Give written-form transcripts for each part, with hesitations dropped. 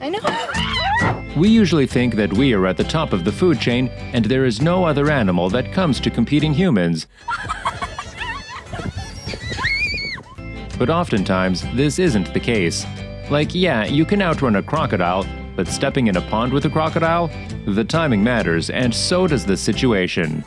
I know. We usually think that we are at the top of the food chain and there is no other animal that comes to competing humans. But oftentimes, this isn't the case. Like, yeah, you can outrun a crocodile, but stepping in a pond with a crocodile? The timing matters, and so does the situation.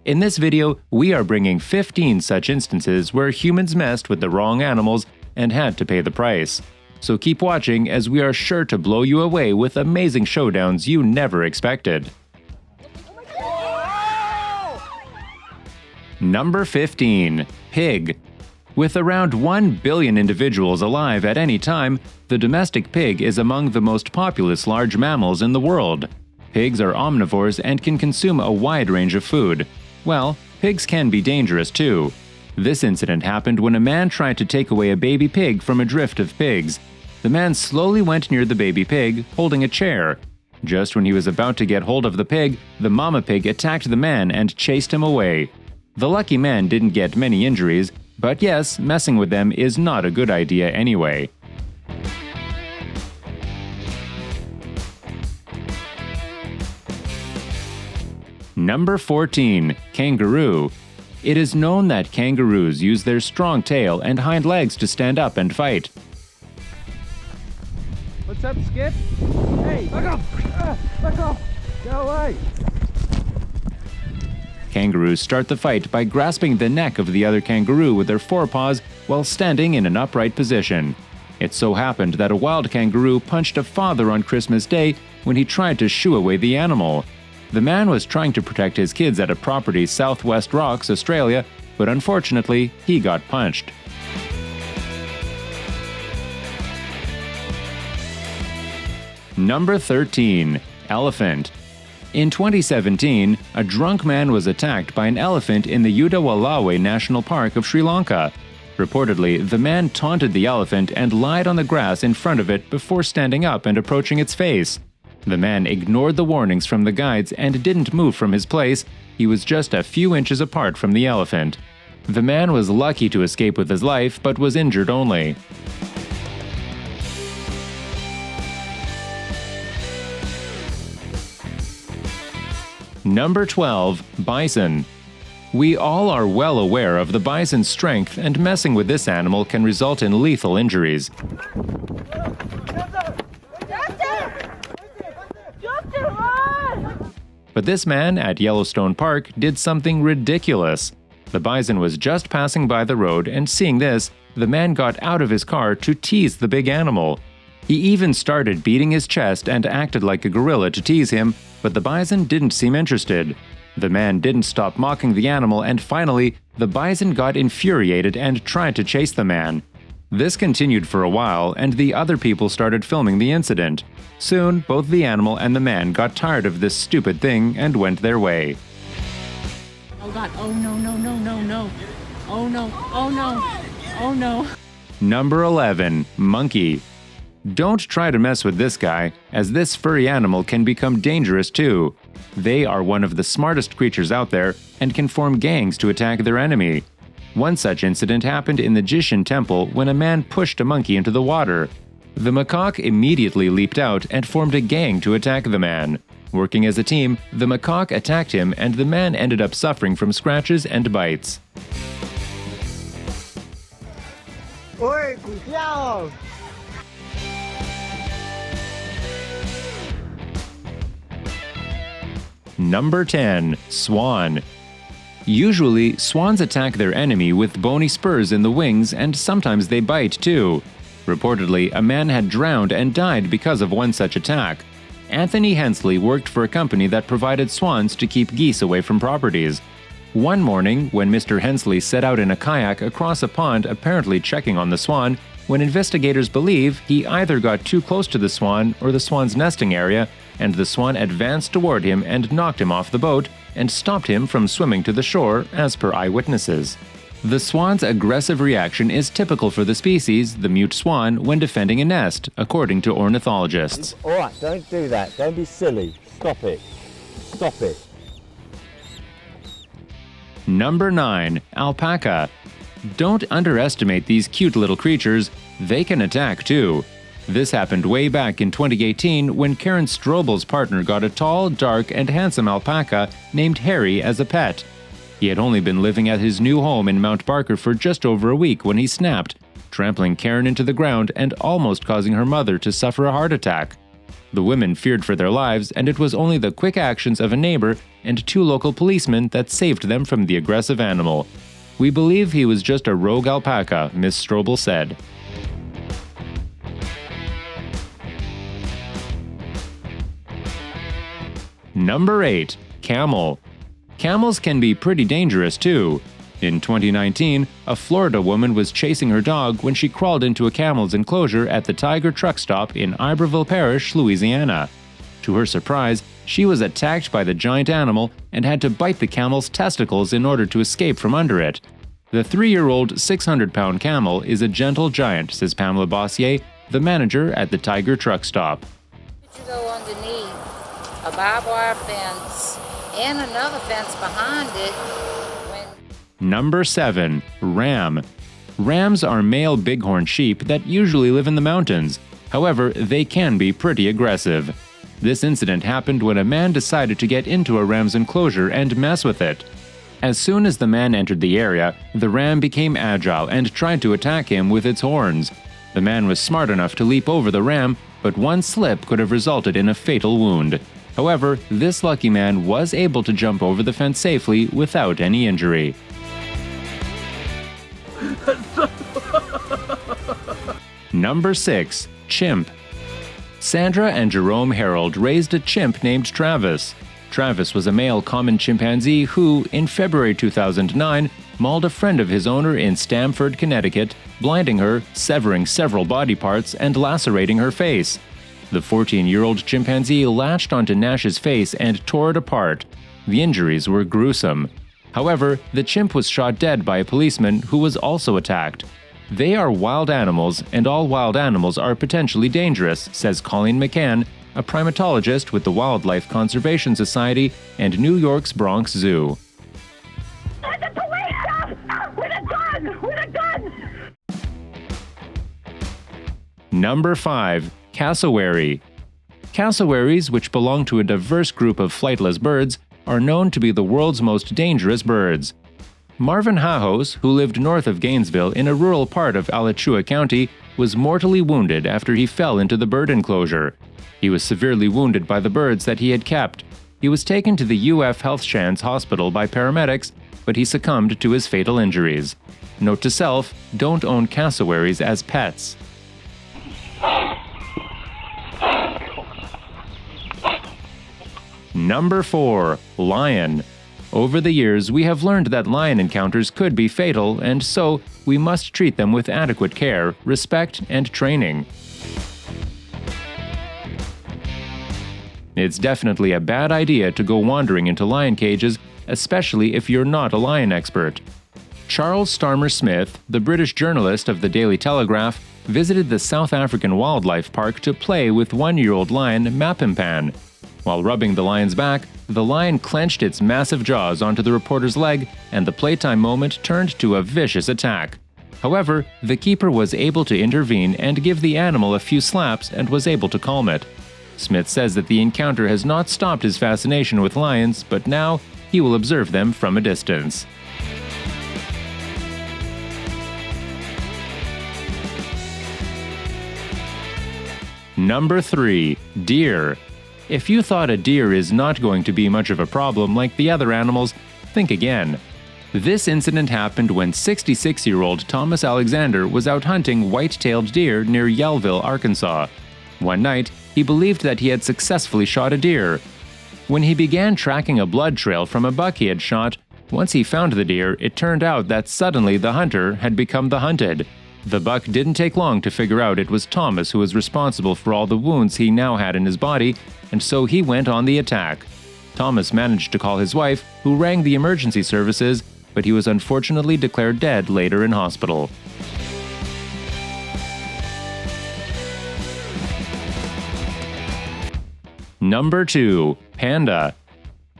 In this video, we are bringing 15 such instances where humans messed with the wrong animals and had to pay the price. So keep watching as we are sure to blow you away with amazing showdowns you never expected. Number 15. Pig. With around 1 billion individuals alive at any time, the domestic pig is among the most populous large mammals in the world. Pigs are omnivores and can consume a wide range of food. Well, pigs can be dangerous too. This incident happened when a man tried to take away a baby pig from a drift of pigs. The man slowly went near the baby pig, holding a chair. Just when he was about to get hold of the pig, the mama pig attacked the man and chased him away. The lucky man didn't get many injuries, but yes, messing with them is not a good idea anyway. Number 14. Kangaroo. It is known that kangaroos use their strong tail and hind legs to stand up and fight. What's up, Skip? Hey, back off! Back off! Go away! Kangaroos start the fight by grasping the neck of the other kangaroo with their forepaws while standing in an upright position. It so happened that a wild kangaroo punched a father on Christmas Day when he tried to shoo away the animal. The man was trying to protect his kids at a property Southwest Rocks, Australia, but unfortunately, he got punched. Number 13. Elephant. In 2017, a drunk man was attacked by an elephant in the 𝗗𝗢𝗏𝗏 National Park of Sri Lanka. Reportedly, the man taunted the elephant and lied on the grass in front of it before standing up and approaching its face. The man ignored the warnings from the guides and didn't move from his place. He was just a few inches apart from the elephant. The man was lucky to escape with his life, but was injured only. Number 12. Bison. We all are well aware of the bison's strength, and messing with this animal can result in lethal injuries. But this man at Yellowstone Park did something ridiculous. The bison was just passing by the road, and seeing this, the man got out of his car to tease the big animal. He even started beating his chest and acted like a gorilla to tease him, but the bison didn't seem interested. The man didn't stop mocking the animal, and finally, the bison got infuriated and tried to chase the man. This continued for a while, and the other people started filming the incident. Soon, both the animal and the man got tired of this stupid thing and went their way. Oh God, oh no, no, no, no, no. Oh no, oh no, oh no. Number 11. Monkey. Don't try to mess with this guy, as this furry animal can become dangerous too. They are one of the smartest creatures out there and can form gangs to attack their enemy. One such incident happened in the 𝗔𝗡𝗏 temple when a man pushed a monkey into the water. The macaque immediately leaped out and formed a gang to attack the man. Working as a team, the macaque attacked him and the man ended up suffering from scratches and bites. Oi, 股票！ Number 10. Swan. Usually, swans attack their enemy with bony spurs in the wings, and sometimes they bite too. Reportedly, a man had drowned and died because of one such attack. Anthony Hensley worked for a company that provided swans to keep geese away from properties. One morning, when Mr. Hensley set out in a kayak across a pond apparently checking on the swan, when investigators believe he either got too close to the swan or the swan's nesting area, and the swan advanced toward him and knocked him off the boat and stopped him from swimming to the shore, as per eyewitnesses. The swan's aggressive reaction is typical for the species, the mute swan, when defending a nest, according to ornithologists. All right, don't do that. Don't be silly. Stop it. Stop it. Number 9. Alpaca. Don't underestimate these cute little creatures, they can attack too. This happened way back in 2018 when Karen Strobel's partner got a tall, dark, and handsome alpaca named Harry as a pet. He had only been living at his new home in Mount Barker for just over a week when he snapped, trampling Karen into the ground and almost causing her mother to suffer a heart attack. The women feared for their lives, and it was only the quick actions of a neighbor and 2 local policemen that saved them from the aggressive animal. "We believe he was just a rogue alpaca," Ms. Strobel said. Number 8. Camel. Camels can be pretty dangerous too. In 2019, a Florida woman was chasing her dog when she crawled into a camel's enclosure at the Tiger truck stop in Iberville Parish, Louisiana. To her surprise, she was attacked by the giant animal and had to bite the camel's testicles in order to escape from under it. The 3-year-old 600-pound camel is a gentle giant, says Pamela Bossier, the manager at the Tiger truck stop. You go underneath a barbed wire fence and another fence behind it. Number 7. Ram. Rams are male bighorn sheep that usually live in the mountains. However, they can be pretty aggressive. This incident happened when a man decided to get into a ram's enclosure and mess with it. As soon as the man entered the area, the ram became agile and tried to attack him with its horns. The man was smart enough to leap over the ram, but one slip could have resulted in a fatal wound. However, this lucky man was able to jump over the fence safely without any injury. Number 6. Chimp. Sandra and Jerome Harold raised a chimp named Travis. Travis was a male common chimpanzee who, in February 2009, mauled a friend of his owner in Stamford, Connecticut, blinding her, severing several body parts, and lacerating her face. The 14-year-old chimpanzee latched onto Nash's face and tore it apart. The injuries were gruesome. However, the chimp was shot dead by a policeman who was also attacked. They are wild animals, and all wild animals are potentially dangerous, says Colleen McCann, a primatologist with the Wildlife Conservation Society and New York's Bronx Zoo. There's a police with a gun! With a gun! Number 5. Cassowary. Cassowaries, which belong to a diverse group of flightless birds, are known to be the world's most dangerous birds. Marvin Hajos, who lived north of Gainesville in a rural part of Alachua County, was mortally wounded after he fell into the bird enclosure. He was severely wounded by the birds that he had kept. He was taken to the UF Health Shands Hospital by paramedics, but he succumbed to his fatal injuries. Note to self, don't own cassowaries as pets. Number 4. Lion. Over the years, we have learned that lion encounters could be fatal, and so we must treat them with adequate care, respect, and training. It's definitely a bad idea to go wandering into lion cages, especially if you're not a lion expert. Charles Starmer Smith, the British journalist of the Daily Telegraph, visited the South African Wildlife Park to play with 1-year-old lion Mapimpan. While rubbing the lion's back, the lion clenched its massive jaws onto the reporter's leg, and the playtime moment turned to a vicious attack. However, the keeper was able to intervene and give the animal a few slaps and was able to calm it. Smith says that the encounter has not stopped his fascination with lions, but now he will observe them from a distance. Number 3. Deer. If you thought a deer is not going to be much of a problem like the other animals, think again. This incident happened when 66-year-old Thomas Alexander was out hunting white-tailed deer near Yellville, Arkansas. One night, he believed that he had successfully shot a deer. When he began tracking a blood trail from a buck he had shot, once he found the deer, it turned out that suddenly the hunter had become the hunted. The buck didn't take long to figure out it was Thomas who was responsible for all the wounds he now had in his body, and so he went on the attack. Thomas managed to call his wife, who rang the emergency services, but he was unfortunately declared dead later in hospital. Number 2. Panda.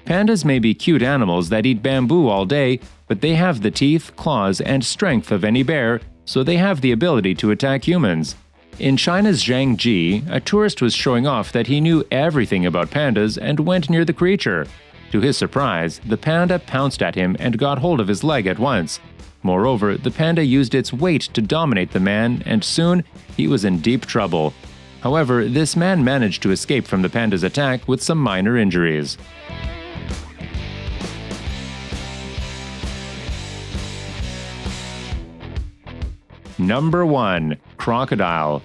Pandas may be cute animals that eat bamboo all day, but they have the teeth, claws, and strength of any bear, so they have the ability to attack humans. In China's Jiangxi, a tourist was showing off that he knew everything about pandas and went near the creature. To his surprise, the panda pounced at him and got hold of his leg at once. Moreover, the panda used its weight to dominate the man, and soon he was in deep trouble. However, this man managed to escape from the panda's attack with some minor injuries. Number 1. Crocodile.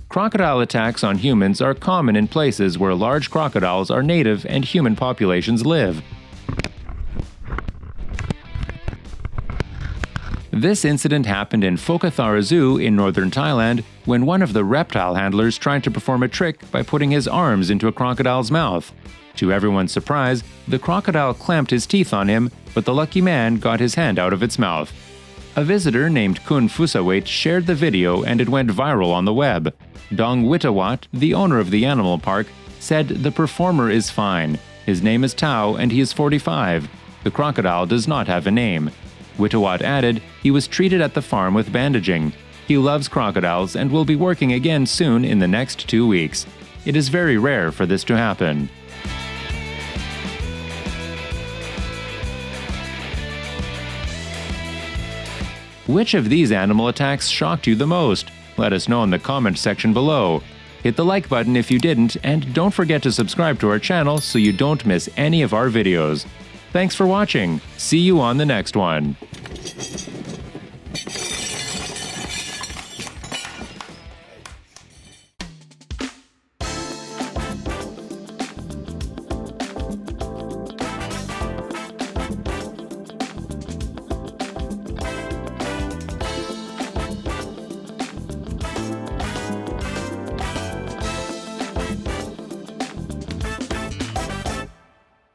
Crocodile attacks on humans are common in places where large crocodiles are native and human populations live. This incident happened in CROCODILE Zoo in northern Thailand when one of the reptile handlers tried to perform a trick by putting his arms into a crocodile's mouth. To everyone's surprise, the crocodile clamped his teeth on him, but the lucky man got his hand out of its mouth. A visitor named 𝗏𝗏𝗡𝗧 shared the video and it went viral on the web. 𝗏𝗏𝗡𝗧, the owner of the animal park, said the performer is fine. His name is Tao and he is 45. The crocodile does not have a name. 𝗏𝗏𝗡𝗧 added he was treated at the farm with bandaging. He loves crocodiles and will be working again soon in the next 2 weeks. It is very rare for this to happen. Which of these animal attacks shocked you the most? Let us know in the comment section below. Hit the like button if you didn't, and don't forget to subscribe to our channel so you don't miss any of our videos. Thanks for watching. See you on the next one.